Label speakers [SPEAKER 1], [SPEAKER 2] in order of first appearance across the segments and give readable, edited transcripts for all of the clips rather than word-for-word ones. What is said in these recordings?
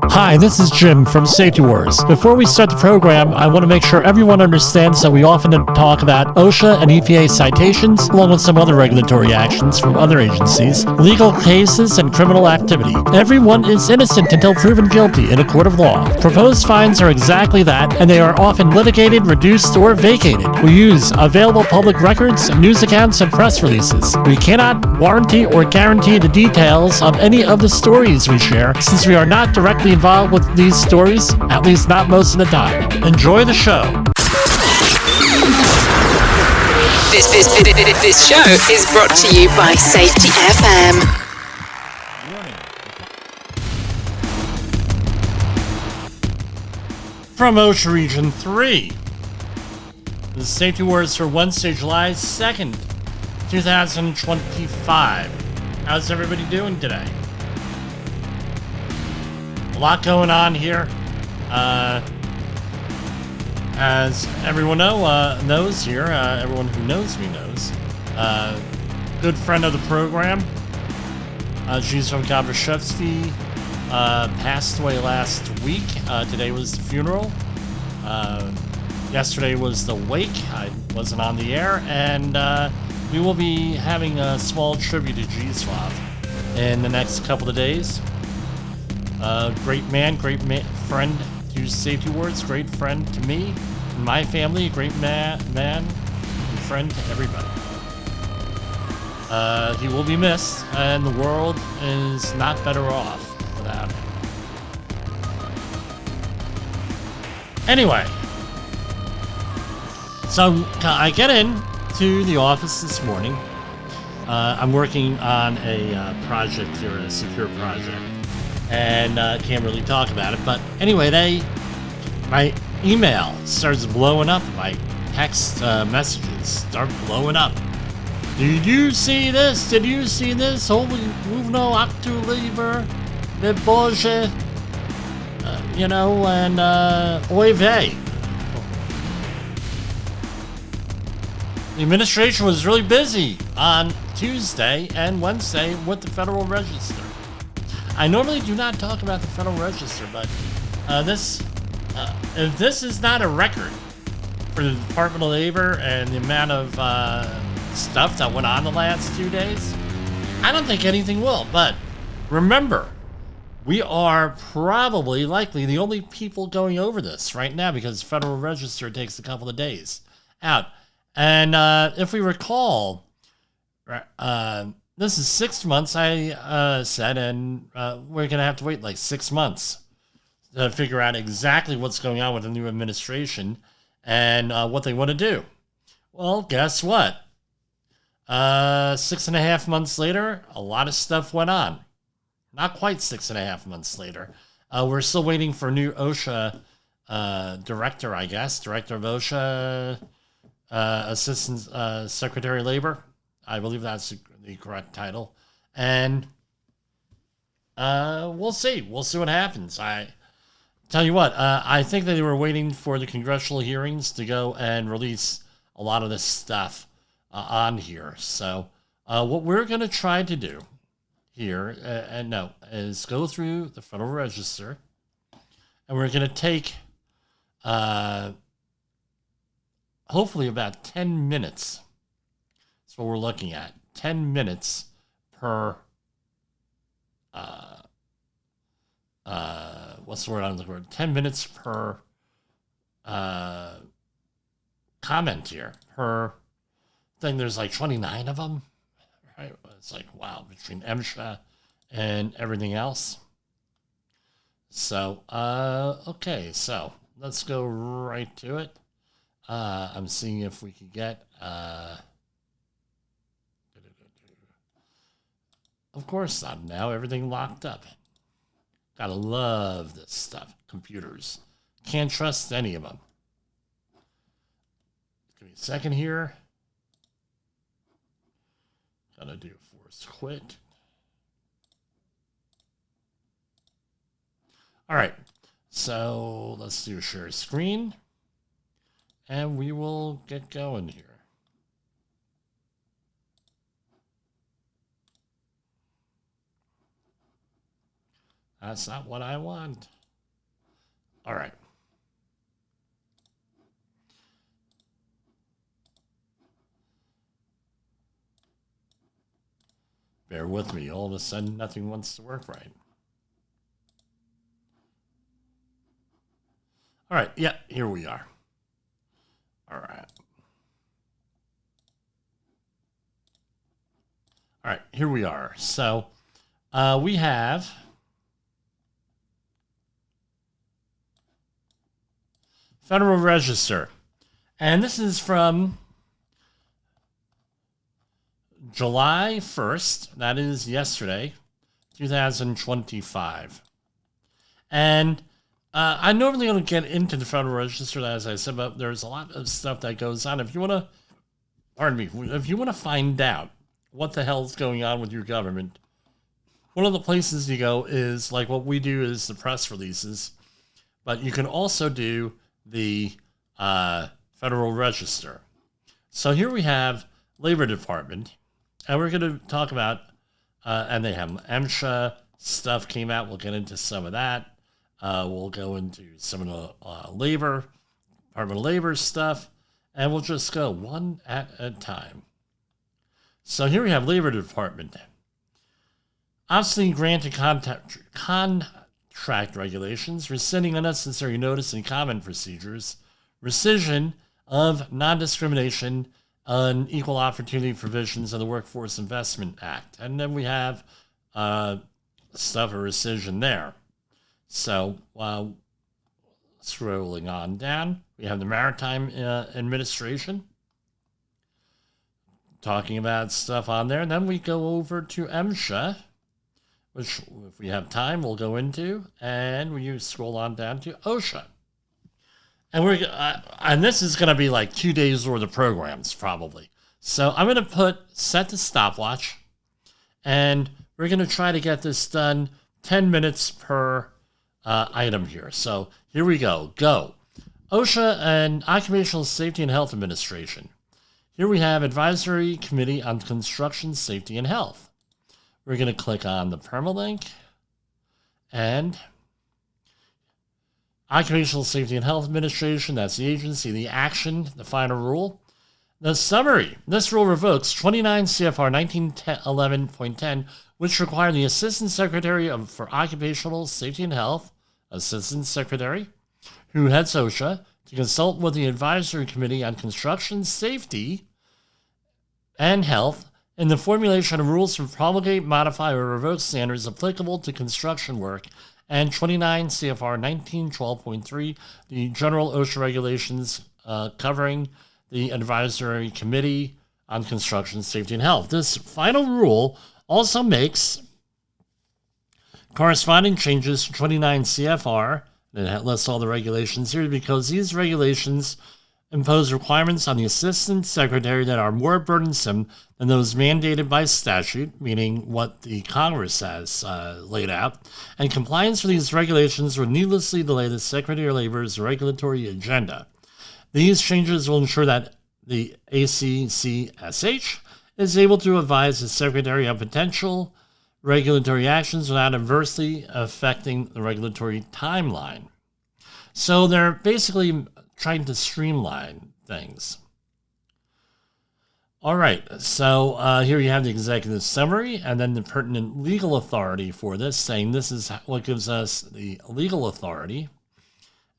[SPEAKER 1] Hi, this is Jim from Safety Wars. Before we start the program, I want to make sure everyone understands that we often talk about OSHA and EPA citations, along with some other regulatory actions from other agencies, legal cases, and criminal activity. Everyone is innocent until proven guilty in a court of law. Proposed fines are exactly that, and they are often litigated, reduced, or vacated. We use available public records, news accounts, and press releases. We cannot warranty or guarantee the details of any of the stories we share, since we are not directly involved with these stories, at least not most of the time. Enjoy the show.
[SPEAKER 2] This show is brought to you by Safety FM.
[SPEAKER 1] From OSHA Region 3, the Safety Wars for Wednesday, July 2nd, 2025. How's everybody doing today? A lot going on here. As everyone knows here, everyone who knows me knows. Good friend of the program, Zdzisław Gawryszewski, passed away last week. Today was the funeral. Yesterday was the wake. I wasn't on the air, and we will be having a small tribute to Zdzisław in the next couple of days. Great man, friend to Safety Wars, great friend to me and my family, great man and friend to everybody. He will be missed, and the world is not better off without him. Anyway, so I get into the office this morning. I'm working on a project here, a secure project. And can't really talk about it. But anyway, my email starts blowing up. My text messages start blowing up. Did you see this? Did you see this? Holy Muvno Aktuliver, the Boże, and Oy vey. The administration was really busy on Tuesday and Wednesday with the Federal Register. I normally do not talk about the Federal Register, but if this is not a record for the Department of Labor and the amount of stuff that went on the last 2 days, I don't think anything will. But remember, we are probably likely the only people going over this right now because the Federal Register takes a couple of days out. And if we recall, this is 6 months, I said, and we're going to have to wait like 6 months to figure out exactly what's going on with the new administration and what they want to do. Well, guess what? 6.5 months later, a lot of stuff went on. Not quite 6.5 months later. We're still waiting for a new OSHA director, I guess. Director of OSHA, Assistant Secretary of Labor. I believe that's the correct title. And we'll see. We'll see what happens. I tell you what, I think that they were waiting for the congressional hearings to go and release a lot of this stuff on here. So what we're going to try to do here, is go through the Federal Register, and we're going to take hopefully about 10 minutes. That's what we're looking at. 10 minutes per, what's the word I'm looking for? 10 minutes per comment here. Per thing, there's like 29 of them, right? It's like, wow, between MSHA and everything else. So, okay, so let's go right to it. I'm seeing if we can get, of course, I'm now everything locked up. Gotta love this stuff. Computers. Can't trust any of them. Give me a second here. Gotta do force quit. All right. So let's do share screen. And we will get going here. That's not what I want. All right. Bear with me. All of a sudden, nothing wants to work right. All right. Yeah, here we are. All right. All right, here we are. So we have Federal Register. And this is from July 1st. That is yesterday, 2025. And I normally don't get into the Federal Register, as I said, but there's a lot of stuff that goes on. If you want to, if you want to find out what the hell's going on with your government, one of the places you go is like what we do is the press releases, but you can also do the Federal Register. So here we have Labor Department, and we're going to talk about, and they have MSHA stuff came out. We'll get into some of that. We'll go into some of the Department of Labor stuff, and we'll just go one at a time. So here we have Labor Department. Obviously granted contract regulations, rescinding unnecessary notice and comment procedures, rescission of non-discrimination and equal opportunity provisions of the Workforce Investment Act. And then we have stuff of rescission there. So scrolling on down, we have the Maritime Administration, talking about stuff on there. And then we go over to MSHA, which if we have time, we'll go into. And you scroll on down to OSHA. And and this is going to be like 2 days worth of programs, probably. So I'm going to set the stopwatch. And we're going to try to get this done 10 minutes per item here. So here we go. Go. OSHA and Occupational Safety and Health Administration. Here we have Advisory Committee on Construction Safety and Health. We're going to click on the permalink and Occupational Safety and Health Administration, that's the agency, the action, the final rule. The summary. This rule revokes 29 CFR 1911.10, which require the Assistant Secretary for Occupational Safety and Health, Assistant Secretary, who heads OSHA, to consult with the Advisory Committee on Construction Safety and Health in the formulation of rules to promulgate, modify, or revoke standards applicable to construction work, and 29 CFR 1912.3, the general OSHA regulations covering the Advisory Committee on Construction Safety and Health. This final rule also makes corresponding changes to 29 CFR, and it lists all the regulations here, because these regulations impose requirements on the Assistant Secretary that are more burdensome than those mandated by statute, meaning what the Congress has laid out, and compliance with these regulations would needlessly delay the Secretary of Labor's regulatory agenda. These changes will ensure that the ACCSH is able to advise the Secretary of potential regulatory actions without adversely affecting the regulatory timeline. So they're basically trying to streamline things. All right, so here you have the executive summary and then the pertinent legal authority for this, saying this is what gives us the legal authority.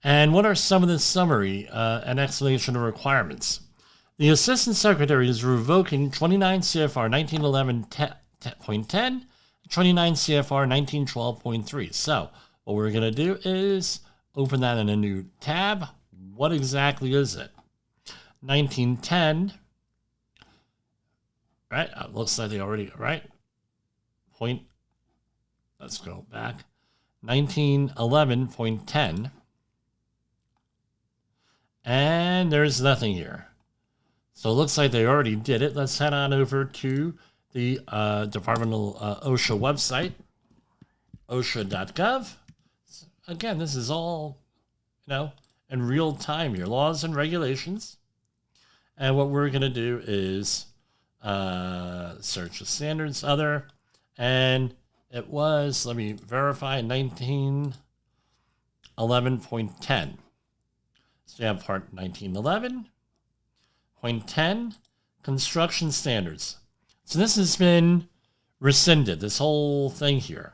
[SPEAKER 1] And what are some of the summary and explanation of requirements? The Assistant Secretary is revoking 29 CFR 1911.10, 29 CFR 1912.3. So what we're going to do is open that in a new tab. What exactly is it? 1910, right? Looks like they already, right? Let's go back. 1911.10. And there's nothing here. So it looks like they already did it. Let's head on over to the Departmental OSHA website, osha.gov. Again, this is all, in real time here, laws and regulations. And what we're going to do is search the standards, other, and It was, let me verify, 1911.10. So you have part 1911.10, construction standards. So this has been rescinded, this whole thing here.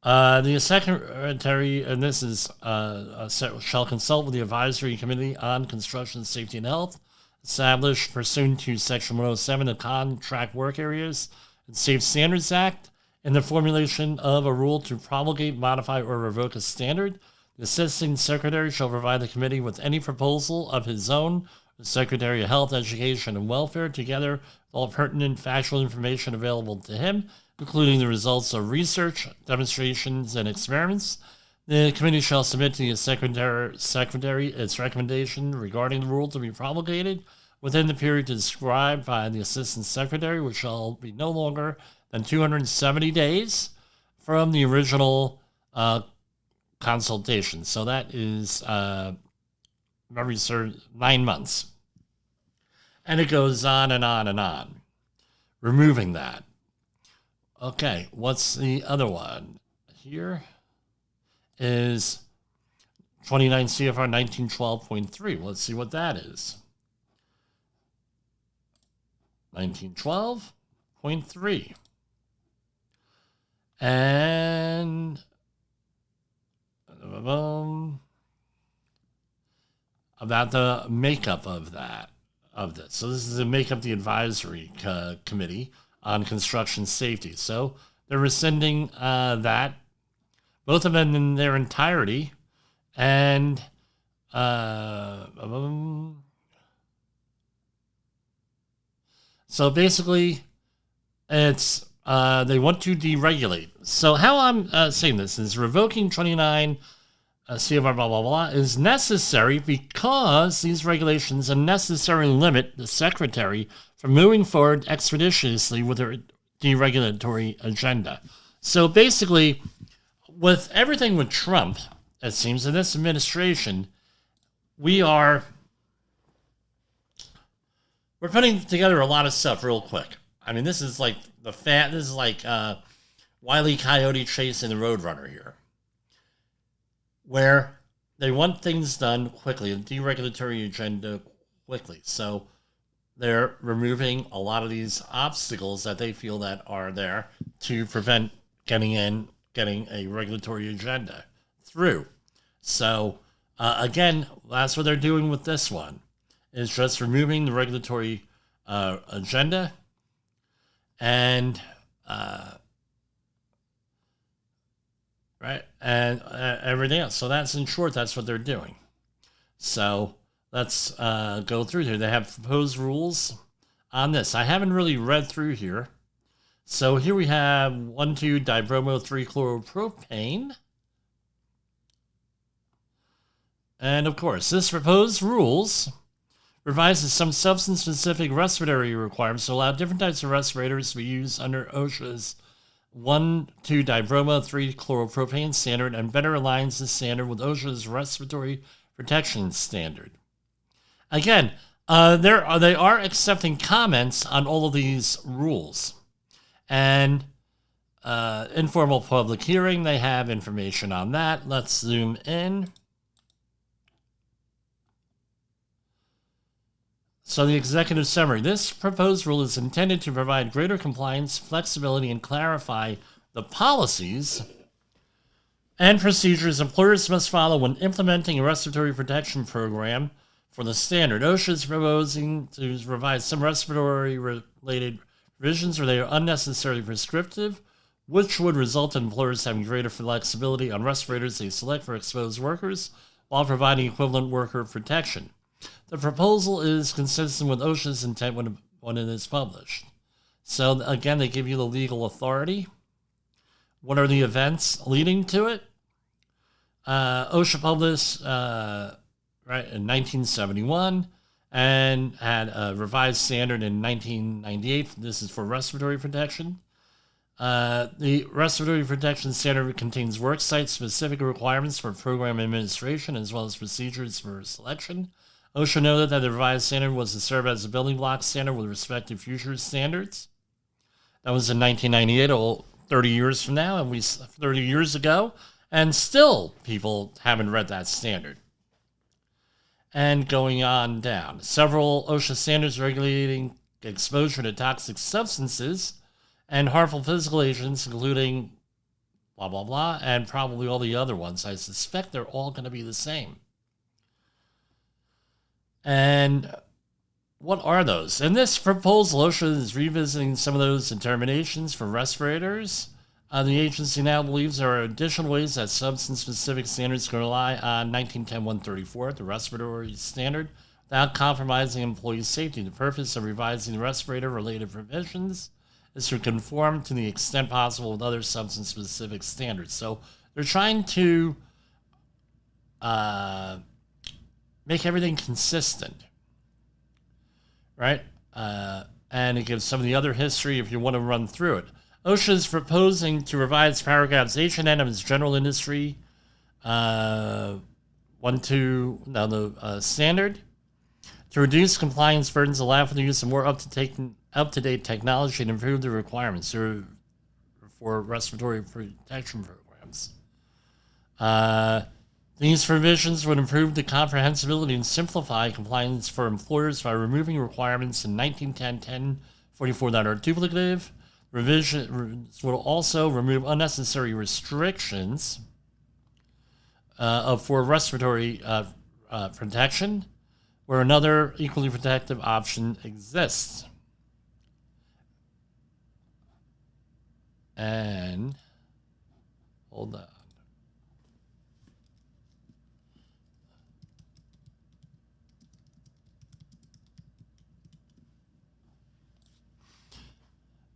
[SPEAKER 1] The secretary, and this is, shall consult with the advisory committee on construction safety and health, established pursuant to Section 107 of Contract Work Areas and Safe Standards Act, in the formulation of a rule to promulgate, modify, or revoke a standard. The assistant secretary shall provide the committee with any proposal of his own, the Secretary of Health, Education, and Welfare, together with all pertinent factual information available to him, including the results of research, demonstrations, and experiments. The committee shall submit to the secretary its recommendation regarding the rule to be promulgated within the period described by the assistant secretary, which shall be no longer than 270 days from the original consultation. So that is, memory serves, 9 months. And it goes on and on and on. Removing that. Okay, what's the other one? Here is 29 CFR 1912.3. Let's see what that is. 1912.3. And about the makeup of this. So this is to make up the advisory committee on construction safety. So they're rescinding that, both of them in their entirety, and so basically it's they want to deregulate. So how I'm saying this is revoking 29 CFR blah, blah, blah is necessary because these regulations unnecessarily limit the secretary from moving forward expeditiously with their deregulatory agenda. So basically, with everything with Trump, it seems, in this administration, we're putting together a lot of stuff real quick. I mean, this is like Wile E. Coyote chasing the Roadrunner here, where they want things done quickly, a deregulatory agenda quickly. So they're removing a lot of these obstacles that they feel that are there to prevent getting a regulatory agenda through. So again, that's what they're doing with this one, is just removing the regulatory agenda and right, and everything else. So that's, in short, that's what they're doing. So let's go through here. They have proposed rules on this. I haven't really read through here. So here we have 1,2-dibromo-3-chloropropane. And of course, this proposed rules revises some substance-specific respiratory requirements to allow different types of respirators to be used under OSHA's 1,2-dibromo-3-chloropropane standard and better aligns the standard with OSHA's respiratory protection standard. Again, they are accepting comments on all of these rules. And informal public hearing, they have information on that. Let's zoom in. So the executive summary. This proposed rule is intended to provide greater compliance, flexibility, and clarify the policies and procedures employers must follow when implementing a respiratory protection program for the standard. OSHA is proposing to revise some respiratory-related provisions where they are unnecessarily prescriptive, which would result in employers having greater flexibility on respirators they select for exposed workers while providing equivalent worker protection. The proposal is consistent with OSHA's intent when it is published. So again, they give you the legal authority. What are the events leading to it? OSHA published in 1971 and had a revised standard in 1998. This is for respiratory protection. The respiratory protection standard contains worksite specific requirements for program administration as well as procedures for selection. OSHA noted that the revised standard was to serve as a building block standard with respect to future standards. That was in 1998. It will 30 years from now, and 30 years ago, and still people haven't read that standard. And going on down, several OSHA standards regulating exposure to toxic substances and harmful physical agents, including blah, blah, blah, and probably all the other ones. I suspect they're all going to be the same. And what are those? In this proposal, OSHA is revisiting some of those determinations for respirators. The agency now believes there are additional ways that substance-specific standards can rely on 1910-134, the respiratory standard, without compromising employee safety. The purpose of revising the respirator-related provisions is to conform to the extent possible with other substance-specific standards. So they're trying to make everything consistent, right? And it gives some of the other history if you want to run through it. OSHA is proposing to revise paragraphs H and N of its general industry standard to reduce compliance burdens, allow for the use of more up-to-date technology, and improve the requirements for respiratory protection programs. These provisions would improve the comprehensibility and simplify compliance for employers by removing requirements in 1910-1044 that are duplicative. Revisions will also remove unnecessary restrictions for respiratory protection, where another equally protective option exists. And hold on.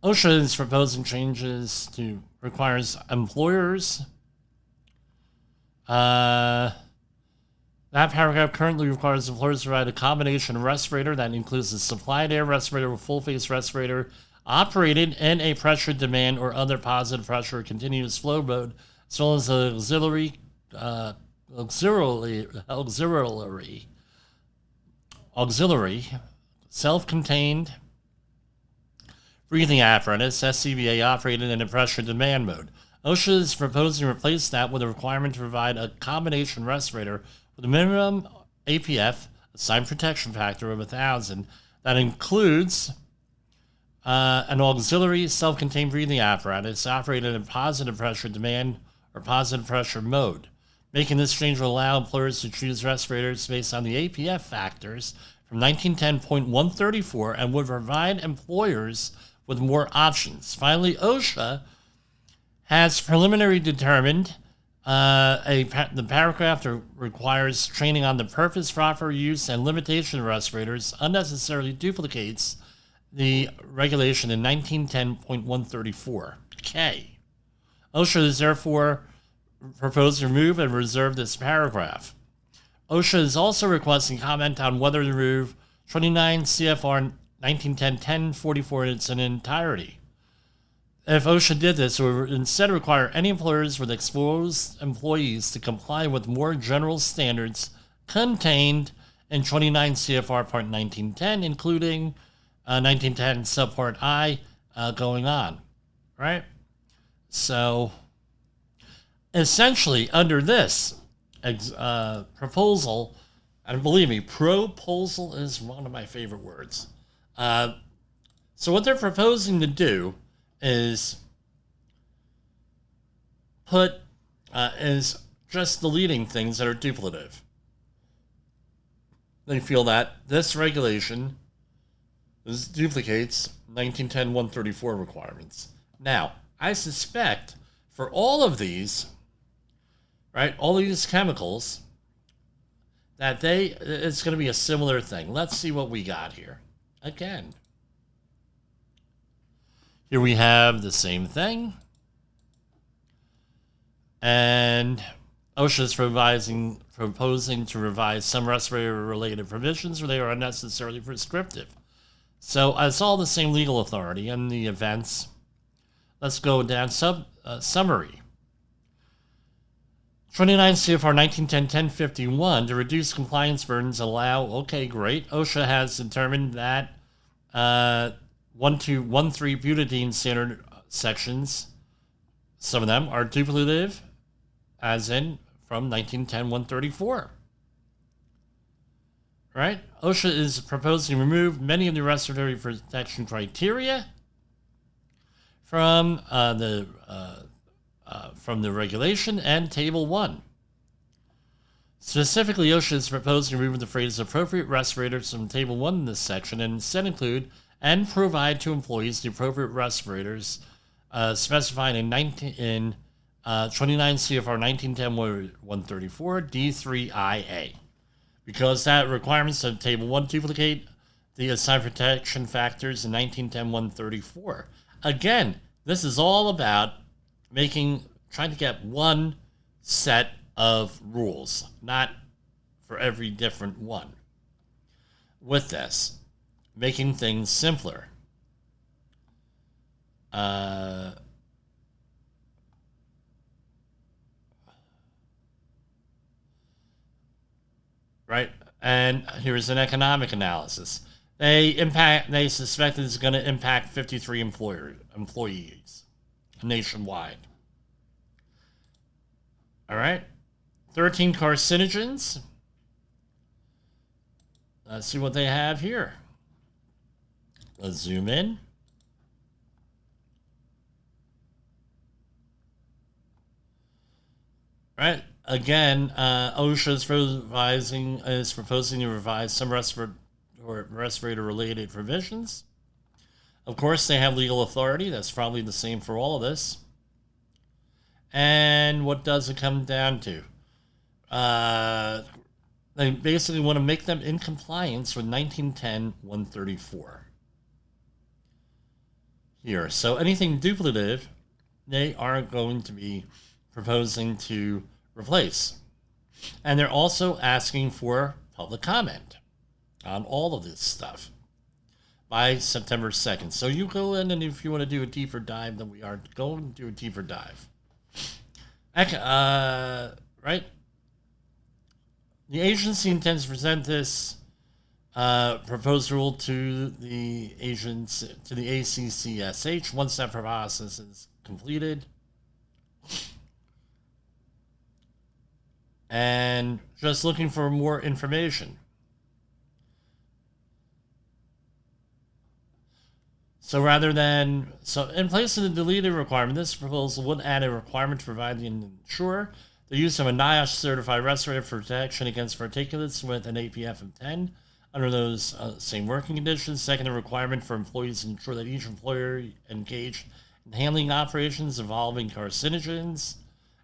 [SPEAKER 1] OSHA is proposing changes to requires employers. That paragraph currently requires employers to provide a combination respirator that includes a supplied air respirator or full-face respirator operated in a pressure demand or other positive pressure or continuous flow mode, as well as an auxiliary self-contained breathing apparatus, SCBA, operated in a pressure demand mode. OSHA is proposing to replace that with a requirement to provide a combination respirator with a minimum APF, assigned protection factor of 1,000, that includes an auxiliary self-contained breathing apparatus operated in positive pressure demand or positive pressure mode. Making this change will allow employers to choose respirators based on the APF factors from 1910.134 and would provide employers with more options. Finally, OSHA has preliminarily determined the paragraph that requires training on the purpose, proper use, and limitation of respirators unnecessarily duplicates the regulation in 1910.134. K. OSHA is therefore proposed to remove and reserve this paragraph. OSHA is also requesting comment on whether to remove 29 CFR 1910-1044 in its entirety. If OSHA did this, it would instead require any employers with exposed employees to comply with more general standards contained in 29 CFR Part 1910, including 1910 Subpart I going on, right? So, essentially, under this proposal, and believe me, proposal is one of my favorite words. So what they're proposing to do is is just deleting things that are duplicative. They feel that this regulation duplicates 1910-134 requirements. Now, I suspect for all of these, right, all these chemicals, that it's going to be a similar thing. Let's see what we got here. Again, here we have the same thing, and OSHA is proposing to revise some respirator-related provisions where they are unnecessarily prescriptive. So it's all the same legal authority and the events. Let's go down summary. 29 CFR 1910-1051 to reduce compliance burdens allow, okay, great. OSHA has determined that 1213 butadiene standard sections Some of them are duplicative, as in from 1910-134. Right? OSHA is proposing to remove many of the respiratory protection criteria from the regulation and Table 1. Specifically, OSHA is proposing to remove the phrase appropriate respirators from Table 1 in this section and instead include and provide to employees the appropriate respirators specified in 29 CFR 1910-134 D3IA. Because that requirements of Table 1 duplicate the assigned protection factors in 1910-134. Again, this is all about trying to get one set of rules, not for every different one. With this, making things simpler. Right? And here's an economic analysis. They suspect it's going to impact 53 employees nationwide. All right? 13 carcinogens. Let's see what they have here. Let's zoom in. Right? Again, OSHA is proposing to revise some respirator-related provisions. Of course, they have legal authority. That's probably the same for all of this. And what does it come down to? They basically want to make them in compliance with 1910-134. Here. So anything duplicative, they are going to be proposing to replace. And they're also asking for public comment on all of this stuff by September 2nd. So you go in, and if you want to do a deeper dive, then we are going to do a deeper dive. Right? The agency intends to present this proposed rule to the ACCSH once that process is completed. And just looking for more information. So in place of the deleted requirement, this proposal would add a requirement to provide the insurer the use of a NIOSH certified respirator for protection against particulates with an APF of 10 under those same working conditions. Second, a requirement for employees to ensure that each employer engaged in handling operations involving carcinogens,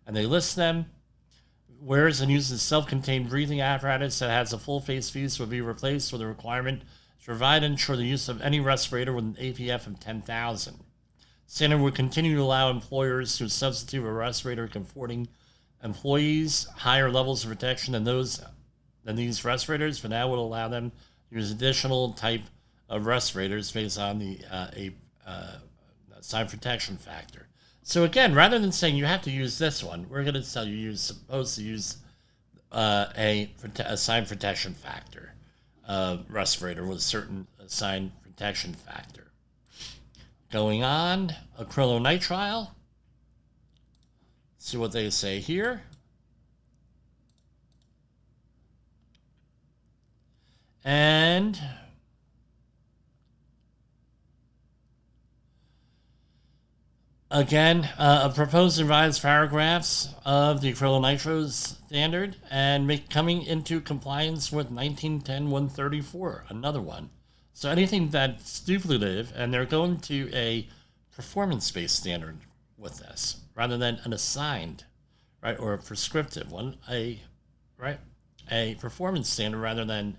[SPEAKER 1] and they list them. Wears and uses self-contained breathing apparatus that has a full face piece will be replaced with a requirement to provide and ensure the use of any respirator with an APF of 10,000. Standard would continue to allow employers to substitute a respirator comforting employees higher levels of protection than these respirators, but now would allow them to use additional type of respirators based on the assigned protection factor. So again, rather than saying you have to use this one, we're going to tell you you're supposed to use a assigned protection factor respirator with a certain assigned protection factor. Going on, acrylonitrile. See what they say here. And again, a proposed revised paragraphs of the acrylonitrile standard and coming into compliance with 1910-134, another one. So anything that's duplicative, and they're going to a performance-based standard with this, rather than an assigned, right, or a prescriptive one, a performance standard rather than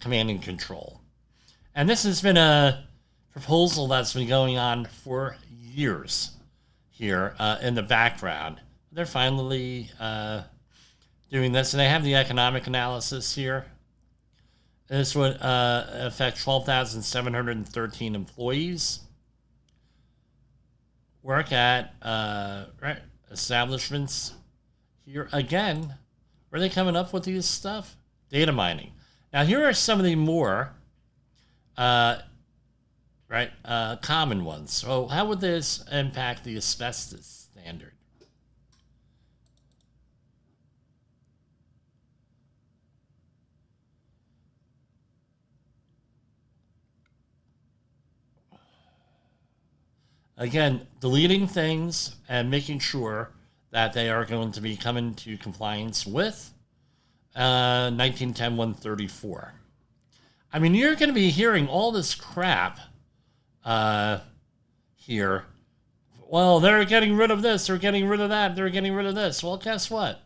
[SPEAKER 1] command and control. And this has been a proposal that's been going on for years here in the background. They're finally doing this, and they have the economic analysis here. This would affect 12,713 employees. Work at establishments here. Again, where are they coming up with these stuff? Data mining. Now, here are some of the more common ones. So how would this impact the asbestos standard? Again, deleting things and making sure that they are going to be coming to compliance with 1910-134. I mean, you're going to be hearing all this crap here. Well, they're getting rid of this, they're getting rid of that, they're getting rid of this. Well, guess what?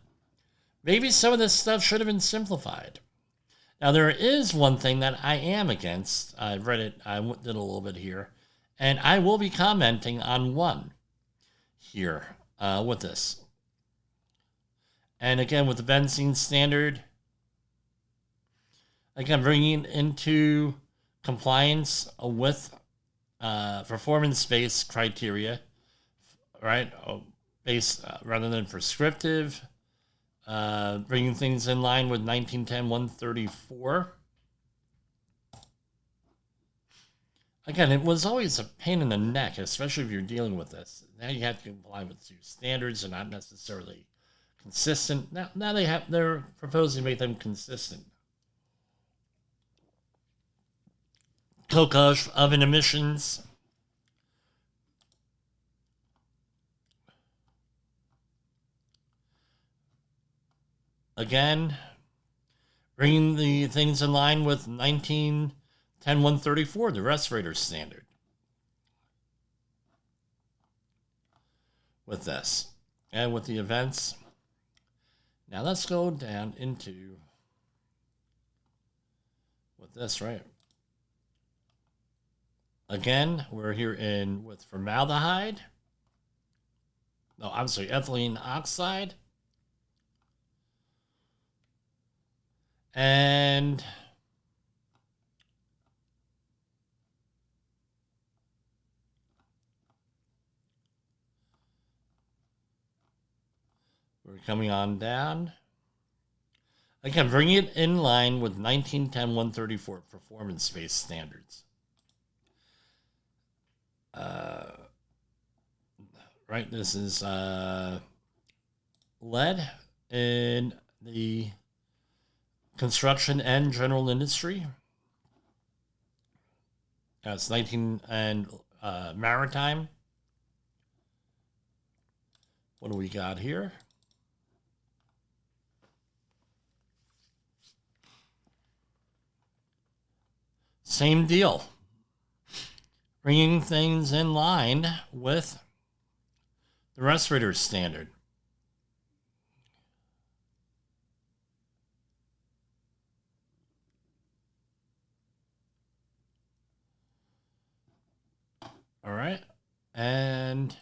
[SPEAKER 1] Maybe some of this stuff should have been simplified. Now, there is one thing that I am against. I read it, I did a little bit here, and I will be commenting on one here with this. And again, with the benzene standard, again, bringing into compliance with performance-based criteria, right? Based rather than prescriptive. Bringing things in line with 1910-134. Again, it was always a pain in the neck, especially if you're dealing with this. Now you have to comply with two standards. They're not necessarily consistent. Now they're proposing to make them consistent. Coke oven emissions. Again, bringing the things in line with 1910-134, the respirator standard. With this and with the events. Now let's go down into with this, right? Again, we're here with formaldehyde. No, I'm sorry, ethylene oxide. And we're coming on down. Again, bringing it in line with 1910-134 performance-based standards. Right, this is lead in the construction and general industry. That's 19 and maritime. What do we got here? Same deal. Bringing things in line with the respirator standard. All right, and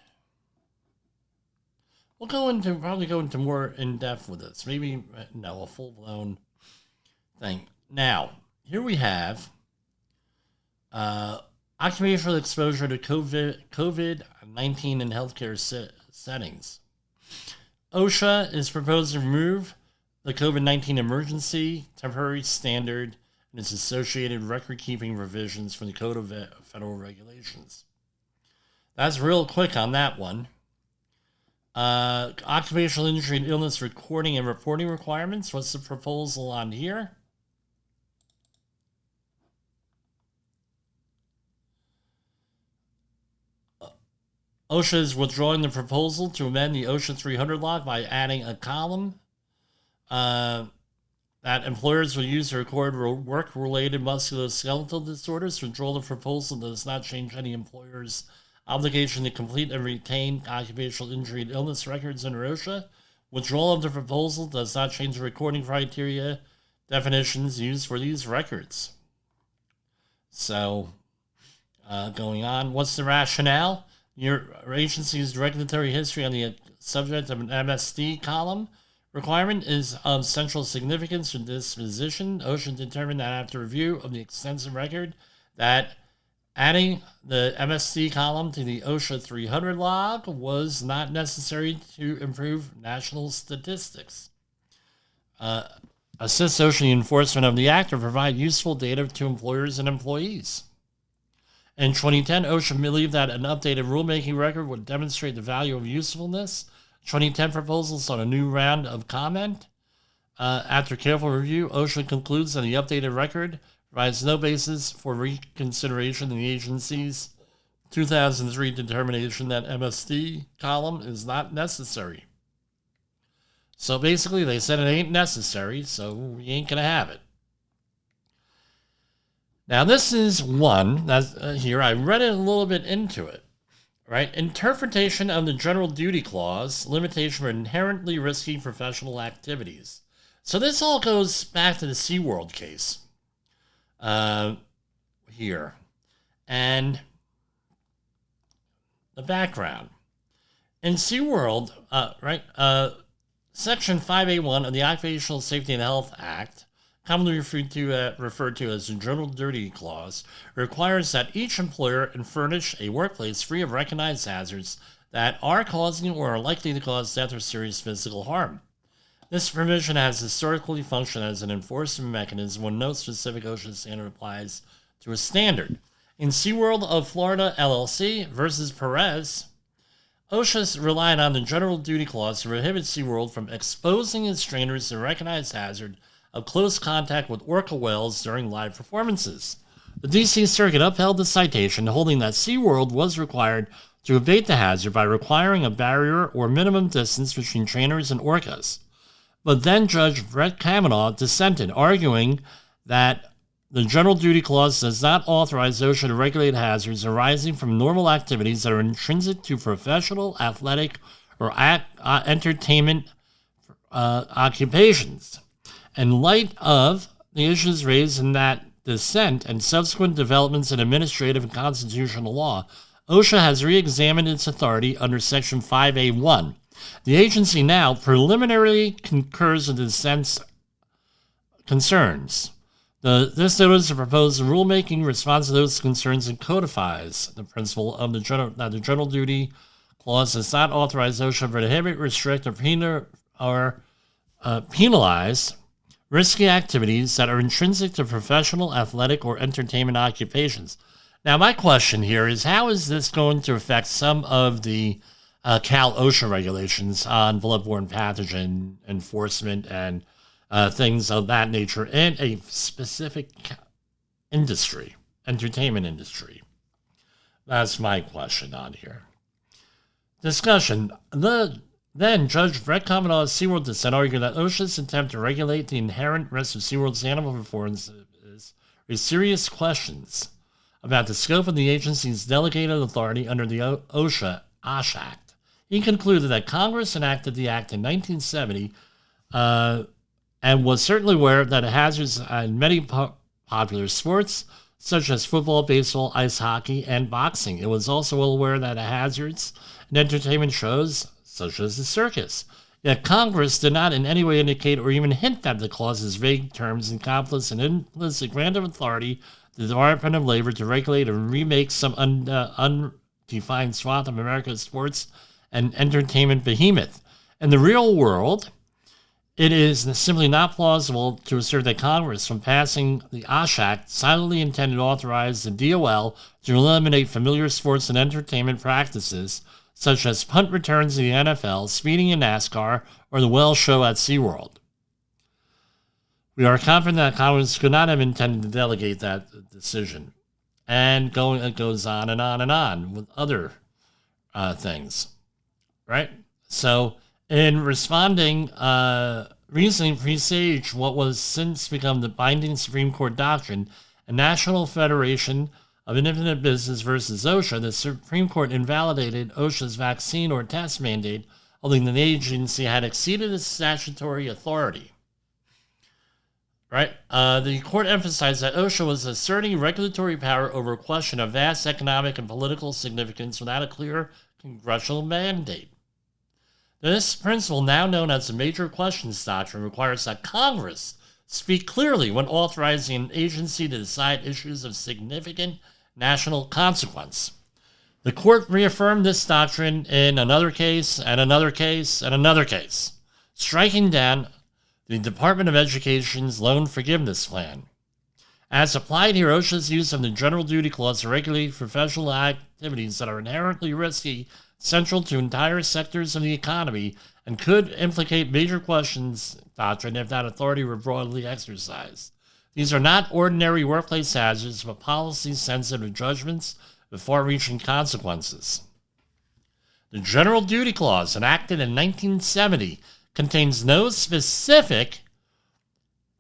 [SPEAKER 1] we'll probably go into more in depth with this. Maybe a full blown thing. Now, here we have occupational exposure to COVID-19 in healthcare settings. OSHA is proposed to remove the COVID-19 emergency temporary standard and its associated record-keeping revisions from the Code of Federal Regulations. That's real quick on that one. Occupational injury and illness recording and reporting requirements. What's the proposal on here? OSHA is withdrawing the proposal to amend the OSHA 300 log by adding a column that employers will use to record work-related musculoskeletal disorders. Withdrawal of the proposal does not change any employer's obligation to complete and retain occupational injury and illness records under OSHA. Withdrawal of the proposal does not change the recording criteria definitions used for these records. So, going on, what's the rationale? Your agency's regulatory history on the subject of an MSD column requirement is of central significance for this position. OSHA determined that after review of the extensive record that adding the MSD column to the OSHA 300 log was not necessary to improve national statistics. Assist OSHA in the enforcement of the Act or provide useful data to employers and employees. In 2010, OSHA believed that an updated rulemaking record would demonstrate the value of usefulness. 2010 proposals on a new round of comment. After careful review, OSHA concludes that the updated record provides no basis for reconsideration in the agency's 2003 determination that MSD column is not necessary. So basically, they said it ain't necessary, so we ain't going to have it. Now, this is one that's here. I read it a little bit into it. Right? Interpretation of the General Duty Clause, limitation for inherently risky professional activities. So this all goes back to the SeaWorld case here. And the background. In SeaWorld, Section 5A1 of the Occupational Safety and Health Act, commonly referred to as the General Duty Clause, requires that each employer furnish a workplace free of recognized hazards that are causing or are likely to cause death or serious physical harm. This provision has historically functioned as an enforcement mechanism when no specific OSHA standard applies to a standard. In SeaWorld of Florida LLC versus Perez, OSHA relied on the General Duty Clause to prohibit SeaWorld from exposing its trainers to recognized hazard of close contact with orca whales during live performances. The D.C. Circuit upheld the citation, holding that SeaWorld was required to abate the hazard by requiring a barrier or minimum distance between trainers and orcas. But then Judge Brett Kavanaugh dissented, arguing that the General Duty Clause does not authorize OSHA to regulate hazards arising from normal activities that are intrinsic to professional, athletic, or entertainment occupations. In light of the issues raised in that dissent and subsequent developments in administrative and constitutional law, OSHA has re-examined its authority under Section 5A1. The agency now preliminarily concurs with the dissent's concerns. This notice of proposed rulemaking responds to those concerns and codifies the principle of the General Duty Clause does not authorize OSHA to prohibit, restrict, or penalize risky activities that are intrinsic to professional, athletic, or entertainment occupations. Now, my question here is, how is this going to affect some of the Cal OSHA regulations on bloodborne pathogen enforcement and things of that nature in a specific industry, entertainment industry? That's my question on here. Discussion. Then Judge Brett Kavanaugh's SeaWorld dissent argued that OSHA's attempt to regulate the inherent risk of SeaWorld's animal performances raised serious questions about the scope of the agency's delegated authority under the OSHA Act. He concluded that Congress enacted the act in 1970 and was certainly aware that it hazards in many popular sports, such as football, baseball, ice hockey, and boxing. It was also well aware that it hazards in entertainment shows, such as the circus. Yet Congress did not in any way indicate or even hint that the clause's vague terms encompass an implicit grant of authority to the Department of Labor to regulate and remake some undefined swath of America's sports and entertainment behemoth. In the real world, it is simply not plausible to assert that Congress, from passing the OSH Act, silently intended to authorize the DOL to eliminate familiar sports and entertainment practices such as punt returns in the NFL, speeding in NASCAR, or the whale show at SeaWorld. We are confident that Congress could not have intended to delegate that decision. And it goes on and on and on with other things, right? So, in responding, reasoning presaged what was since become the binding Supreme Court doctrine, a National Federation of Independent Business versus OSHA, the Supreme Court invalidated OSHA's vaccine or test mandate, holding that the agency had exceeded its statutory authority. Right? The court emphasized that OSHA was asserting regulatory power over a question of vast economic and political significance without a clear congressional mandate. This principle, now known as the Major Questions Doctrine, requires that Congress speak clearly when authorizing an agency to decide issues of significant national consequence. The court reaffirmed this doctrine in another case, and another case, and another case, striking down the Department of Education's loan forgiveness plan. As applied here, OSHA's use of the General Duty Clause to regulate professional activities that are inherently risky, central to entire sectors of the economy, and could implicate Major Questions Doctrine if that authority were broadly exercised. These are not ordinary workplace hazards, but policy-sensitive judgments with far-reaching consequences. The General Duty Clause, enacted in 1970, contains no specific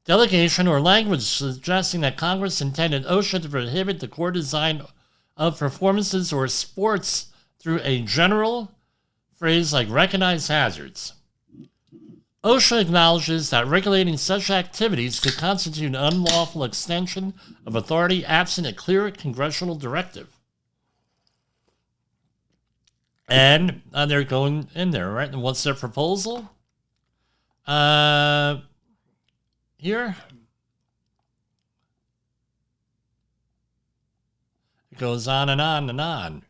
[SPEAKER 1] delegation or language suggesting that Congress intended OSHA to prohibit the core design of performances or sports through a general phrase like recognized hazards. OSHA acknowledges that regulating such activities could constitute an unlawful extension of authority absent a clear congressional directive. And they're going in there, right? And what's their proposal? Here. It goes on and on and on.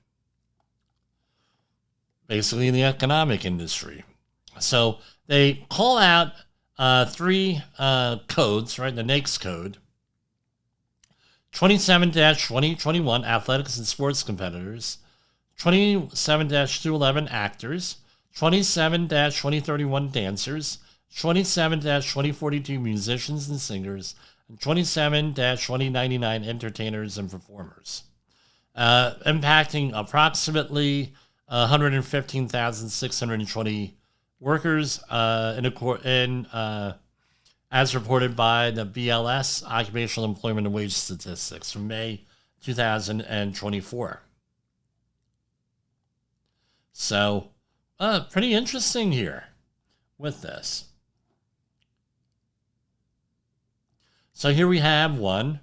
[SPEAKER 1] Basically in the economic industry. So they call out three codes, right? The NAICS code. 27-2021, athletics and sports competitors. 27-211, actors. 27-2031, dancers. 27-2042, musicians and singers. And 27-2099, entertainers and performers. Impacting approximately 115,620 workers as reported by the BLS, Occupational Employment and Wage Statistics, from May 2024. So, pretty interesting here with this. So here we have one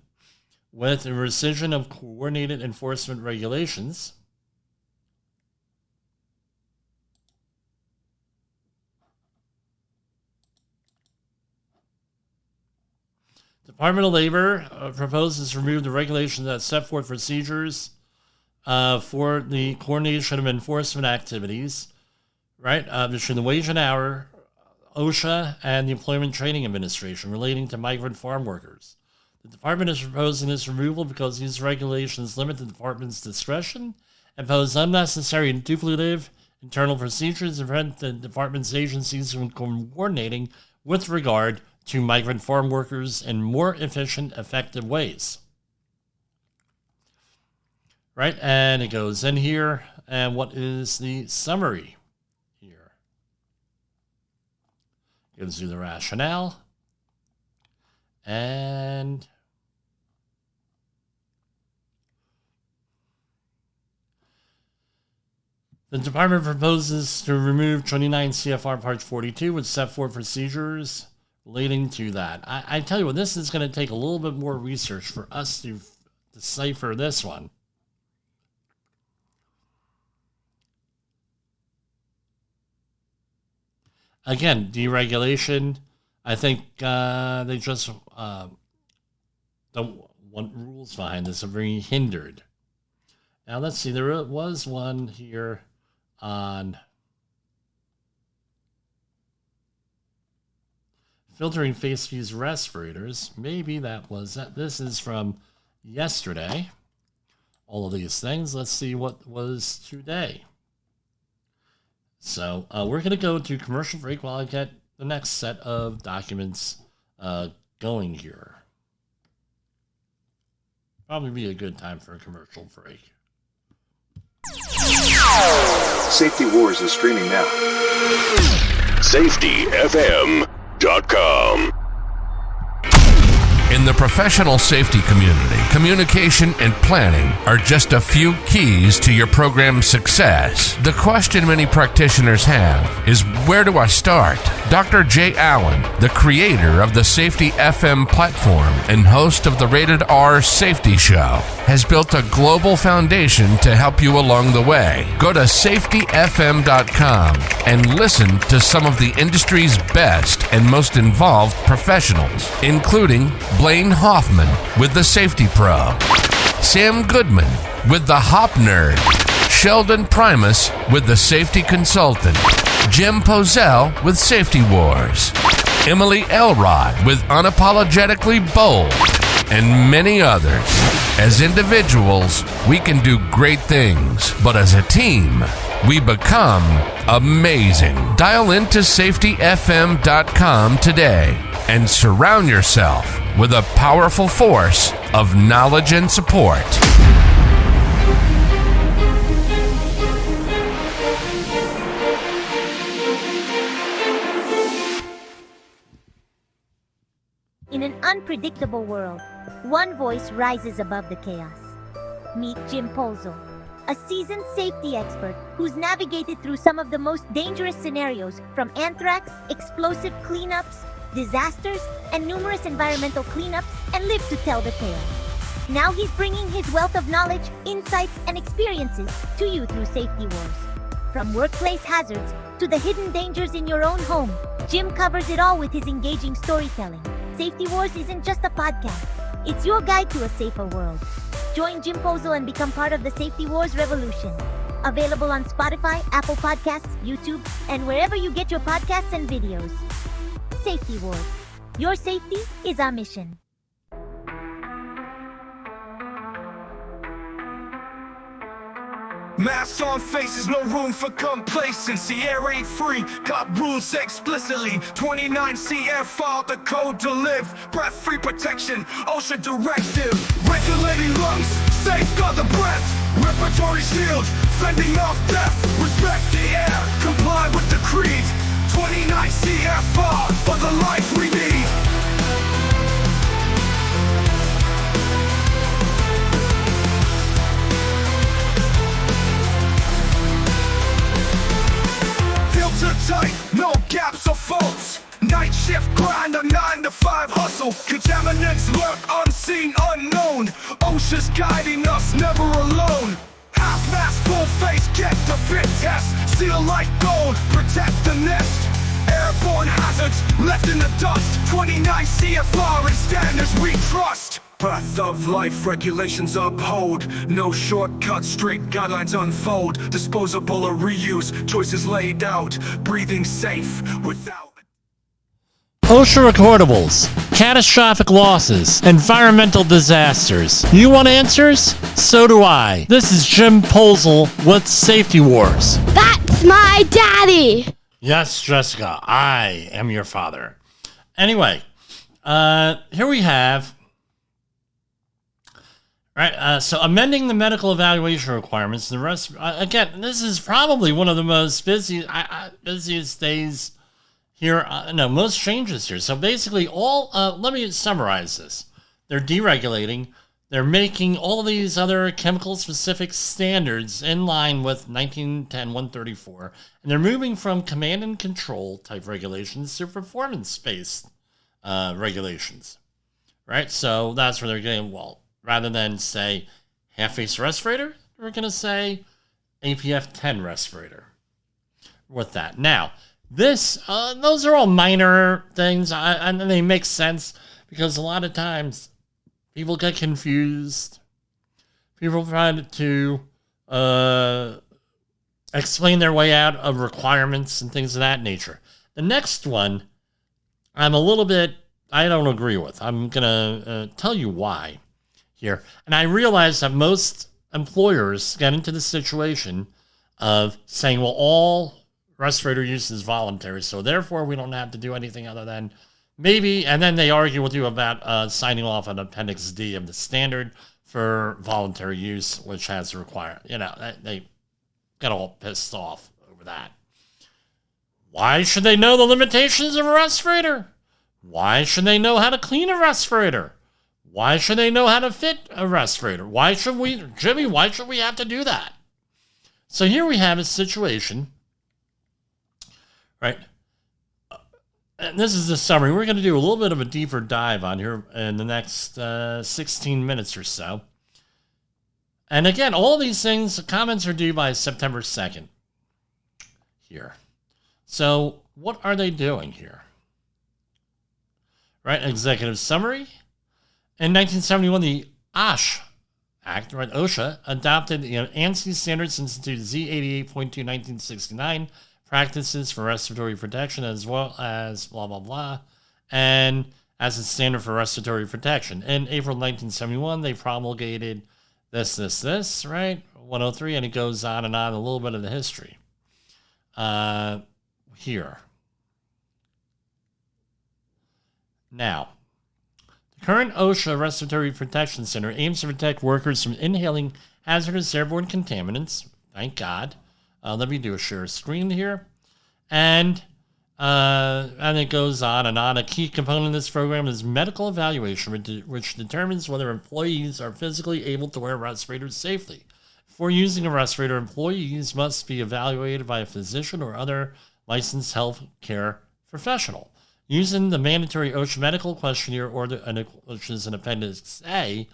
[SPEAKER 1] with a rescission of coordinated enforcement regulations. Department of Labor proposes to remove the regulations that set forth procedures for the coordination of enforcement activities, right, between the Wage and Hour, OSHA, and the Employment Training Administration relating to migrant farm workers. The department is proposing this removal because these regulations limit the department's discretion and pose unnecessary and duplicative internal procedures and prevent the department's agencies from coordinating with regard to migrant farm workers in more efficient, effective ways. Right, and it goes in here, and what is the summary here? Gives you the rationale, and the department proposes to remove 29 CFR Part 42, which set forth procedures relating to that. I tell you what, this is going to take a little bit more research for us to decipher this one. Again, deregulation. I think they just don't want rules behind this are very hindered. Now let's see. There was one here on filtering face fuse respirators. Maybe that was that. This is from yesterday. All of these things. Let's see what was today. So we're going to go to commercial break while I get the next set of documents going here. Probably be a good time for a commercial break.
[SPEAKER 3] Safety Wars is streaming now.
[SPEAKER 4] SafetyFM.com. In the professional safety community, communication and planning are just a few keys to your program's success. The question many practitioners have is, where do I start? Dr. Jay Allen, the creator of the Safety FM platform and host of the Rated R Safety Show, has built a global foundation to help you along the way. Go to SafetyFM.com and listen to some of the industry's best and most involved professionals, including Blaine Hoffman with the Safety Pro, Sam Goodman with the Hop Nerd, Sheldon Primus with the Safety Consultant, Jim Pozell with Safety Wars, Emily Elrod with Unapologetically Bold, and many others. As individuals, we can do great things, but as a team, we become amazing. Dial into SafetyFM.com today and surround yourself with a powerful force of knowledge and support.
[SPEAKER 5] In an unpredictable world, one voice rises above the chaos. Meet Jim Polzel, a seasoned safety expert who's navigated through some of the most dangerous scenarios, from anthrax, explosive cleanups, disasters, and numerous environmental cleanups, and lived to tell the tale. Now he's bringing his wealth of knowledge, insights, and experiences to you through Safety Wars. From workplace hazards to the hidden dangers in your own home, Jim covers it all with his engaging storytelling. Safety Wars isn't just a podcast, it's your guide to a safer world. Join Jim Polzel and become part of the Safety Wars revolution. Available on Spotify, Apple Podcasts, YouTube, and wherever you get your podcasts and videos. Safety Wars. Your safety is our mission.
[SPEAKER 6] Masks on faces, no room for complacency. Air ain't free, got rules explicitly. 29 CFR, the code to live. Breath-free protection, OSHA directive. Regulating lungs, safeguard the breath. Respiratory shield, fending off death. Respect the air, comply with the creed. 29 CFR, for the life we need. Filter tight, no gaps or faults. Night shift grind, a 9 to 5 hustle. Contaminants lurk unseen, unknown. OSHA's guiding us, never alone. Half mask, full face, get the fit test. Seal like gold, protect the nest. Airborne hazards, left in the dust. 29 CFR and standards we trust. Path of life, regulations uphold. No shortcuts, straight guidelines unfold. Disposable or reuse, choices laid out. Breathing safe without
[SPEAKER 1] OSHA recordables, catastrophic losses, environmental disasters. You want answers? So do I. This is Jim Polzel with Safety Wars.
[SPEAKER 7] That's my daddy!
[SPEAKER 1] Yes, Jessica, I am your father. Anyway, here we have... Right, so amending the medical evaluation requirements. The rest, again, this is probably one of the most busiest days here. Most changes here. So basically, let me summarize this. They're deregulating. They're making all these other chemical-specific standards in line with 1910-134, and they're moving from command and control type regulations to performance-based regulations. Right, so that's where they're getting, rather than say half-face respirator, we're going to say APF 10 respirator with that. Now, those are all minor things, and they make sense because a lot of times people get confused. People try to explain their way out of requirements and things of that nature. The next one, I don't agree with. I'm going to tell you why here. And I realize that most employers get into the situation of saying, well, all respirator use is voluntary, so therefore we don't have to do anything other than maybe, and then they argue with you about signing off on Appendix D of the standard for voluntary use, which has required, they get all pissed off over that. Why should they know the limitations of a respirator? Why should they know how to clean a respirator? Why should they know how to fit a respirator? Why should we have to do that? So here we have a situation, right? And this is the summary. We're going to do a little bit of a deeper dive on here in the next 16 minutes or so. And again, all these things, the comments are due by September 2nd here. So what are they doing here? Right, executive summary. In 1971, the OSH Act, right, OSHA, adopted the ANSI Standards Institute Z88.2 1969 practices for respiratory protection, as well as blah, blah, blah, and as a standard for respiratory protection. In April 1971, they promulgated this, right, 103, and it goes on and on, a little bit of the history. Here. Now, the current OSHA Respiratory Protection Center aims to protect workers from inhaling hazardous airborne contaminants. Thank God. Let me do a share screen here. And And it goes on and on. A key component of this program is medical evaluation, which determines whether employees are physically able to wear respirators safely. Before using a respirator, employees must be evaluated by a physician or other licensed health care professional. Using the mandatory OSHA medical questionnaire, which is an Appendix A,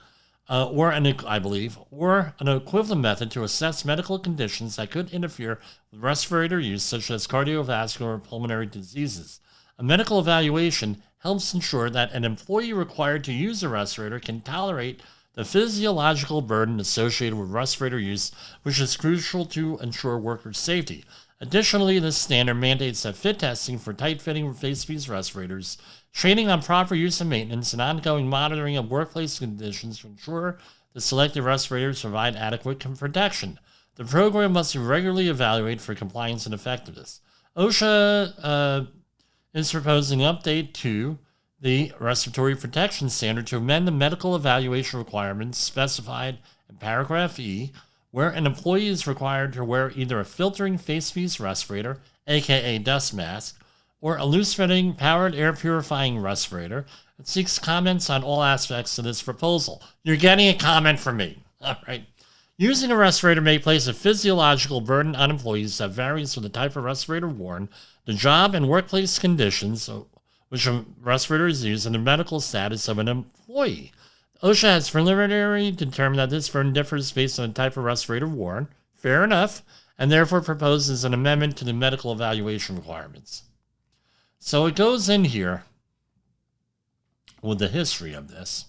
[SPEAKER 1] or an equivalent method to assess medical conditions that could interfere with respirator use, such as cardiovascular or pulmonary diseases. A medical evaluation helps ensure that an employee required to use a respirator can tolerate the physiological burden associated with respirator use, which is crucial to ensure worker safety. Additionally, this standard mandates that fit testing for tight-fitting face-piece respirators, training on proper use and maintenance, and ongoing monitoring of workplace conditions to ensure the selected respirators provide adequate protection. The program must be regularly evaluated for compliance and effectiveness. OSHA is proposing an update to the Respiratory Protection Standard to amend the medical evaluation requirements specified in paragraph E, where an employee is required to wear either a filtering face-piece respirator, aka dust mask, or a loose-fitting powered air purifying respirator. It seeks comments on all aspects of this proposal. You're getting a comment from me. All right. Using a respirator may place a physiological burden on employees that varies with the type of respirator worn, the job and workplace conditions which a respirator is used, and the medical status of an employee. OSHA has preliminarily determined that this burden differs based on the type of respirator worn. Fair enough, and therefore proposes an amendment to the medical evaluation requirements. So it goes in here with the history of this.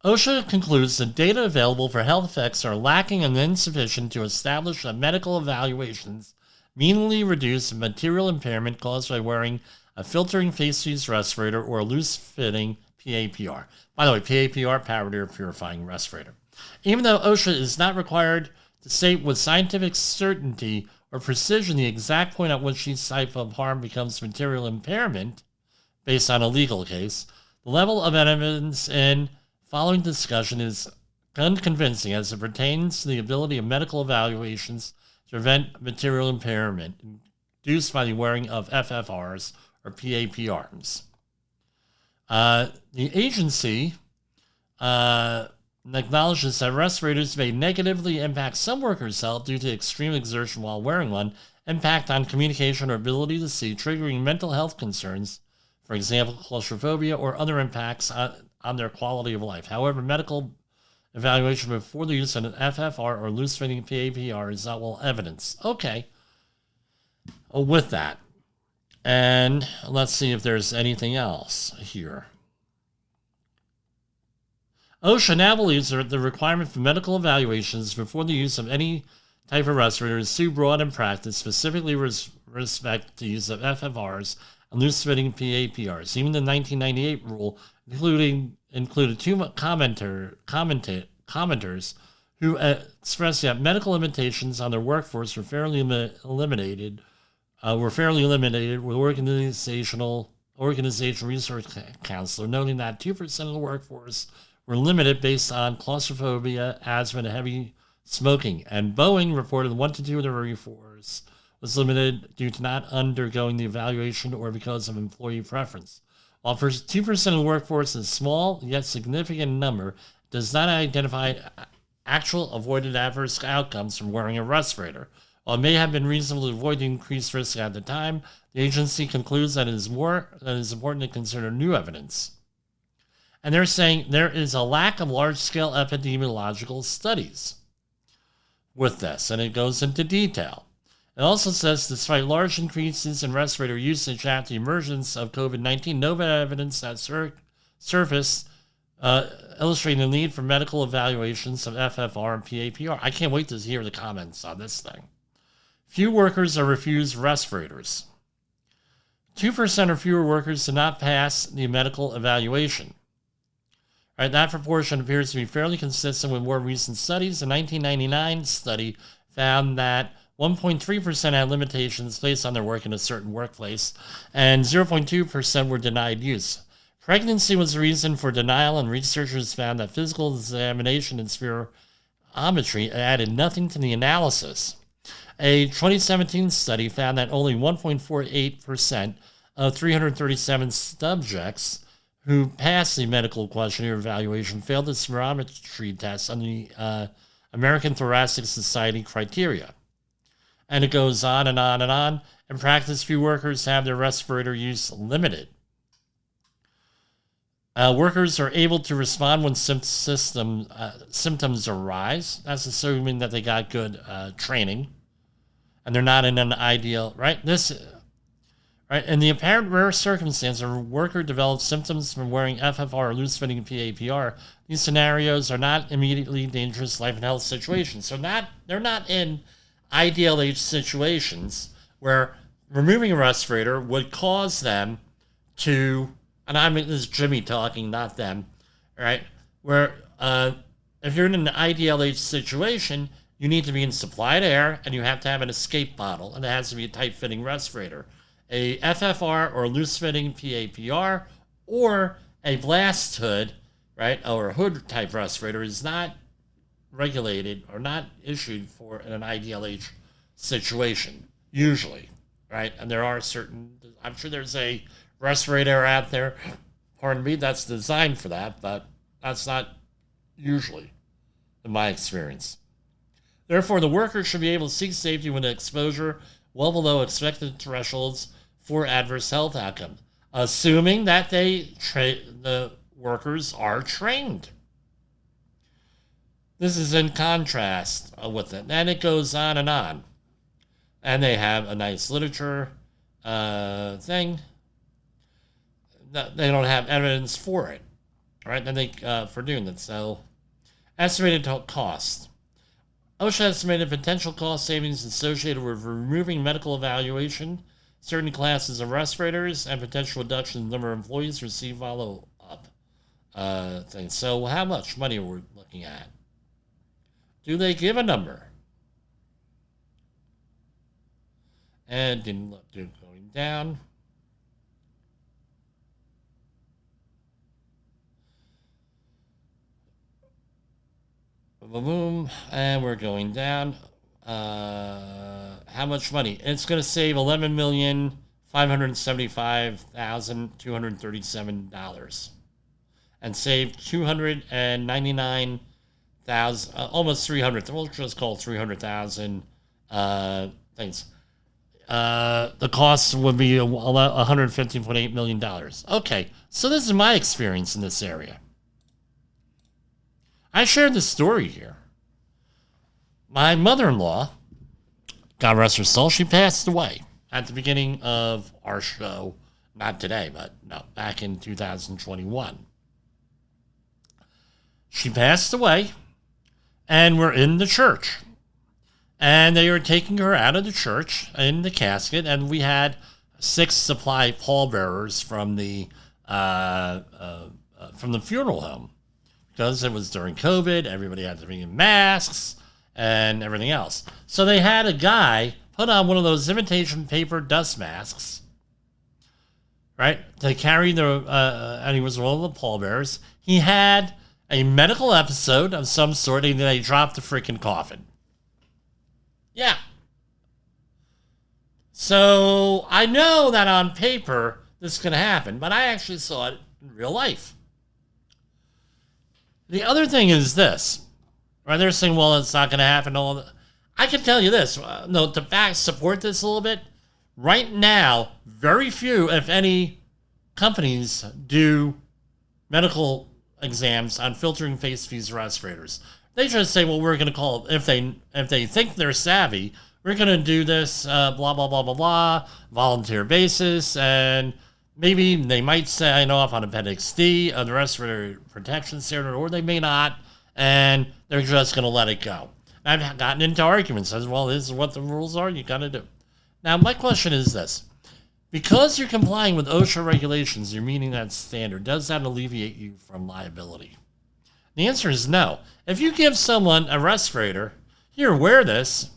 [SPEAKER 1] OSHA concludes that data available for health effects are lacking and insufficient to establish that medical evaluations meaningfully reduce material impairment caused by wearing a filtering face-piece respirator or a loose-fitting PAPR. By the way, PAPR, powered air purifying respirator. Even though OSHA is not required to state with scientific certainty or precision the exact point at which each type of harm becomes material impairment, based on a legal case, the level of evidence in following discussion is unconvincing as it pertains to the ability of medical evaluations to prevent material impairment induced by the wearing of FFRs or PAPRs. The agency acknowledges that respirators may negatively impact some workers' health due to extreme exertion while wearing one, impact on communication or ability to see, triggering mental health concerns, for example, claustrophobia, or other impacts on their quality of life. However, medical evaluation before the use of an FFR or loose-fitting PAPR is not well evidenced. Okay, with that. And let's see if there's anything else here. OSHA now believes that the requirement for medical evaluations before the use of any type of respirator is too broad in practice, specifically with respect to use of FFRs and loose-fitting PAPRs. Even the 1998 rule included two commenters who expressed that medical limitations on their workforce were fairly eliminated with Organizational Research Counselor, noting that 2% of the workforce were limited based on claustrophobia, asthma, and heavy smoking. And Boeing reported 1 to 2 of the workforce was limited due to not undergoing the evaluation or because of employee preference. While 2% of the workforce is a small yet significant number, does not identify actual avoided adverse outcomes from wearing a respirator. While it may have been reasonable to avoid the increased risk at the time, the agency concludes that it is important to consider new evidence. And they're saying there is a lack of large-scale epidemiological studies with this, and it goes into detail. It also says, despite large increases in respirator usage after the emergence of COVID-19, no evidence that surfaced illustrating the need for medical evaluations of FFR and PAPR. I can't wait to hear the comments on this thing. Few workers are refused respirators. 2% or fewer workers did not pass the medical evaluation. Right, that proportion appears to be fairly consistent with more recent studies. A 1999 study found that 1.3% had limitations placed on their work in a certain workplace, and 0.2% were denied use. Pregnancy was the reason for denial, and researchers found that physical examination and spirometry added nothing to the analysis. A 2017 study found that only 1.48% of 337 subjects who passed the medical questionnaire evaluation failed the spirometry test on the American Thoracic Society criteria. And it goes on and on and on. In practice, few workers have their respirator use limited. Workers are able to respond when symptoms arise. That's assuming that they got good training. And they're not in an ideal, right? Right? In the apparent rare circumstance a worker develops symptoms from wearing FFR or loose-fitting PAPR, these scenarios are not immediately dangerous life and health situations. So they're not in IDLH situations where removing a respirator would cause them to, and this is Jimmy talking, not them, right? Where if you're in an IDLH situation, you need to be in supplied air and you have to have an escape bottle, and it has to be a tight-fitting respirator. A FFR or loose-fitting PAPR or a blast hood, right, or a hood-type respirator is not regulated or not issued for an IDLH situation, usually, right? And there are certain, I'm sure there's a respirator out there, pardon me, that's designed for that, but that's not usually, in my experience. Therefore, the worker should be able to seek safety when exposure well below expected thresholds for adverse health outcome, assuming that the workers are trained. This is in contrast with it. And it goes on and on. And they have a nice literature thing. They don't have evidence for it, right? And they for doing that. So, estimated cost. OSHA estimated potential cost savings associated with removing medical evaluation, certain classes of respirators, and potential reduction in the number of employees receive follow-up things. So how much money are we looking at? Do they give a number? And didn't look, going down. Boom, and we're going down. How much money? It's going to save $11,575,237 and save $299,000, almost 300. We'll just call it 300,000 things. The cost would be $115.8 million. Okay, so this is my experience in this area. I shared this story here. My mother-in-law, God rest her soul, she passed away at the beginning of our show. Not today, but no, back in 2021. She passed away, and we're in the church. And they were taking her out of the church in the casket, and we had 6 supply pallbearers from the funeral home. Because it was during COVID, everybody had to be in masks and everything else. So they had a guy put on one of those imitation paper dust masks, right, to carry and he was one of the pallbearers. He had a medical episode of some sort, and they dropped the freaking coffin. Yeah. So I know that on paper this is going to happen, but I actually saw it in real life. The other thing is this, right? They're saying, well, it's not going to happen. I can tell you this, to back support this a little bit. Right now, very few, if any, companies do medical exams on filtering face fees respirators. They just say, well, we're going to call it, if they think they're savvy, we're going to do this, blah, blah, blah, blah, blah, volunteer basis, and maybe they might sign off on Appendix D of the respiratory protection standard, or they may not, and they're just going to let it go. I've gotten into arguments as well. This is what the rules are. You got to do. Now, my question is this. Because you're complying with OSHA regulations, you're meeting that standard, does that alleviate you from liability? The answer is no. If you give someone a respirator, here, wear this,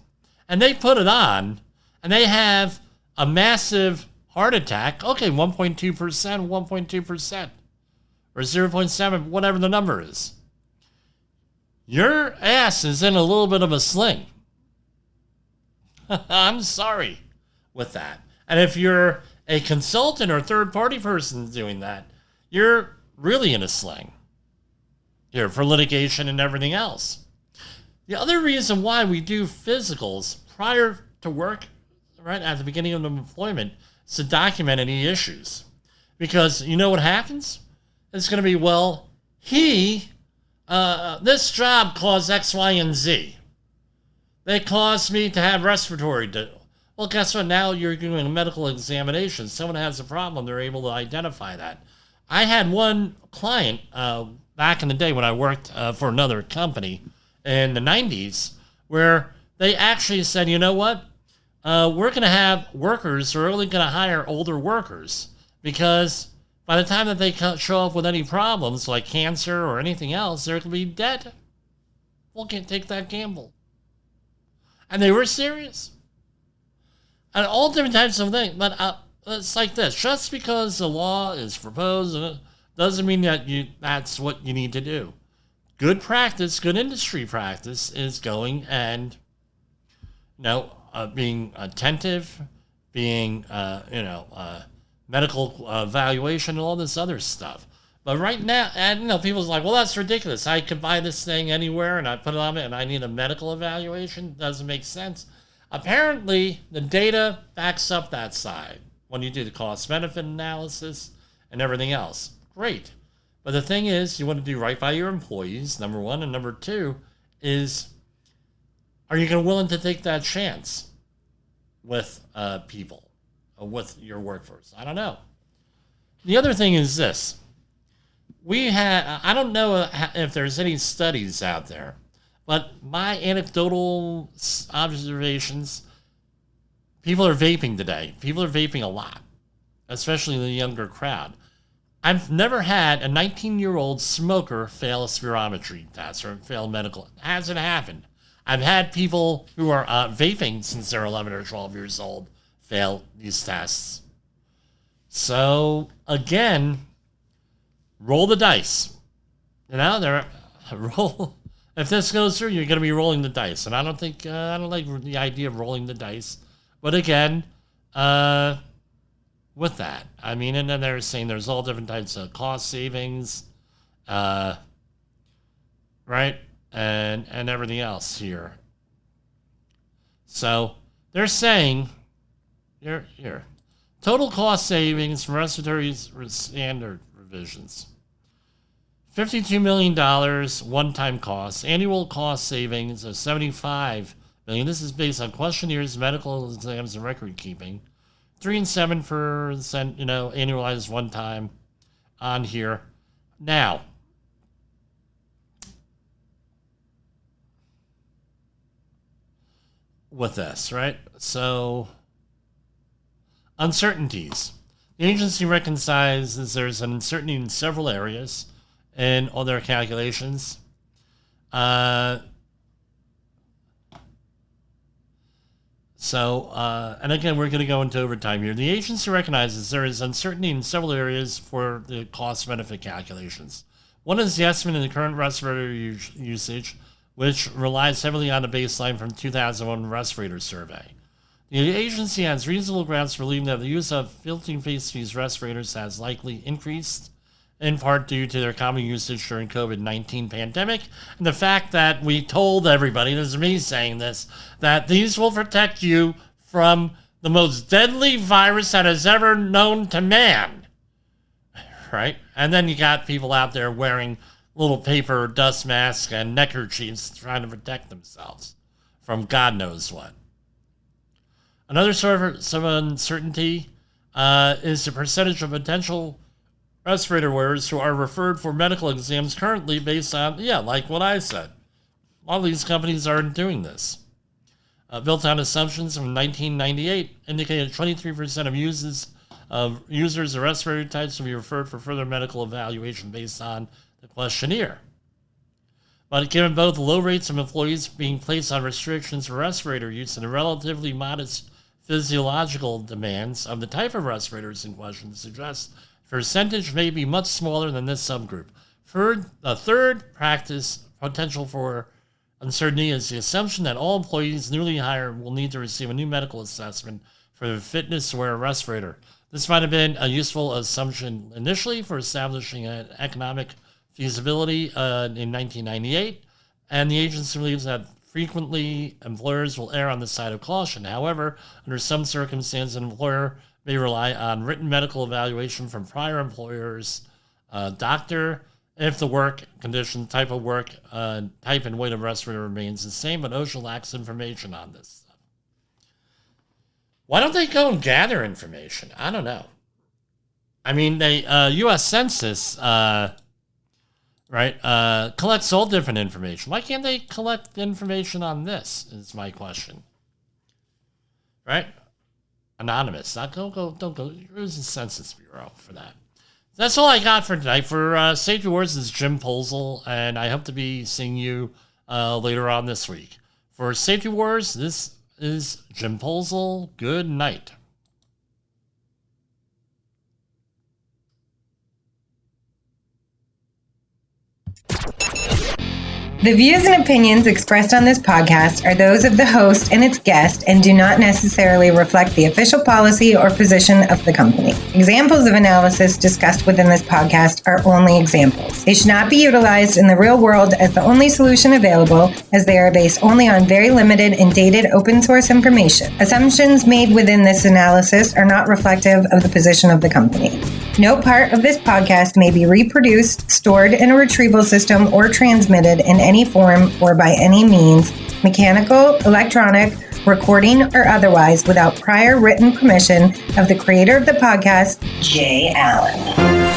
[SPEAKER 1] and they put it on, and they have a massive heart attack, okay, 1.2%, 1.2%, or 0.7, whatever the number is. Your ass is in a little bit of a sling. I'm sorry with that. And if you're a consultant or third-party person doing that, you're really in a sling here for litigation and everything else. The other reason why we do physicals prior to work, right at the beginning of employment, is to document any issues. Because you know what happens? It's going to be, well, this job caused X, Y, and Z. They caused me to have respiratory. Well, guess what? Now you're doing a medical examination. Someone has a problem. They're able to identify that. I had one client back in the day when I worked for another company in the 90s where they actually said, you know what? We're going to have workers, we're only going to hire older workers because by the time that they show up with any problems like cancer or anything else, they're going to be dead. We can't take that gamble. And they were serious. And all different types of things. But it's like this. Just because the law is proposed doesn't mean that that's what you need to do. Good practice, good industry practice is going and, being attentive, being, medical evaluation, and all this other stuff. But right now, and people's like, well, that's ridiculous. I could buy this thing anywhere and I put it on it and I need a medical evaluation. Doesn't make sense. Apparently, the data backs up that side when you do the cost-benefit analysis and everything else. Great. But the thing is, you want to do right by your employees, number one. And number two is, are you willing to take that chance with people, with your workforce? I don't know. The other thing is this. I don't know if there's any studies out there, but my anecdotal observations, people are vaping today. People are vaping a lot, especially the younger crowd. I've never had a 19-year-old smoker fail a spirometry test or fail medical. It hasn't happened. I've had people who are vaping since they're 11 or 12 years old fail these tests. So, again, roll the dice. Roll. If this goes through, you're going to be rolling the dice. And I don't like the idea of rolling the dice. But again, with that, and then they're saying there's all different types of cost savings, right? And everything else here. So they're saying, here, total cost savings from respiratory standard revisions. $52 million one-time costs, annual cost savings of $75 million. This is based on questionnaires, medical exams, and record keeping. 3 and 7%, annualized one time on here. Now, with this, right? So, uncertainties. The agency recognizes there's an uncertainty in several areas in all their calculations. And again, we're going to go into overtime here. The agency recognizes there is uncertainty in several areas for the cost-benefit calculations. One is the estimate in the current respirator usage, which relies heavily on a baseline from 2001 respirator survey. The agency has reasonable grounds for believing that the use of filtering face these respirators has likely increased, in part due to their common usage during COVID-19 pandemic, and the fact that we told everybody, this is me saying this, that these will protect you from the most deadly virus that has ever known to man, right? And then you got people out there wearing little paper dust masks and neckerchiefs trying to protect themselves from God knows what. Another source of uncertainty is the percentage of potential respirator wearers who are referred for medical exams currently based on, like what I said. A lot of these companies aren't doing this. Built on assumptions from 1998 indicated 23% of users of respirator types will be referred for further medical evaluation based on the questionnaire. But given both low rates of employees being placed on restrictions for respirator use and the relatively modest physiological demands of the type of respirators in question, suggests percentage may be much smaller than this subgroup. The third practice potential for Uncertainty is the assumption that all employees newly hired will need to receive a new medical assessment for their fitness to wear a respirator. This might have been a useful assumption initially for establishing an economic feasibility in 1998, and the agency believes that frequently employers will err on the side of caution. However, under some circumstances, an employer may rely on written medical evaluation from prior employers, doctor, if the work condition, type of work, type and weight of respirator remains the same, but OSHA lacks information on this stuff. Why don't they go and gather information? I don't know. I mean, they U.S. Census, collects all different information. Why can't they collect information on this? Is my question. Right? Anonymous. Don't go. Use the Census Bureau for that. That's all I got for tonight. For Safety Wars, this is Jim Polzel, and I hope to be seeing you later on this week. For Safety Wars, this is Jim Polzel. Good night.
[SPEAKER 8] The views and opinions expressed on this podcast are those of the host and its guest and do not necessarily reflect the official policy or position of the company. Examples of analysis discussed within this podcast are only examples. They should not be utilized in the real world as the only solution available, as they are based only on very limited and dated open source information. Assumptions made within this analysis are not reflective of the position of the company. No part of this podcast may be reproduced, stored in a retrieval system, or transmitted in any form or by any means, mechanical, electronic, recording, or otherwise, without prior written permission of the creator of the podcast, Jay Allen.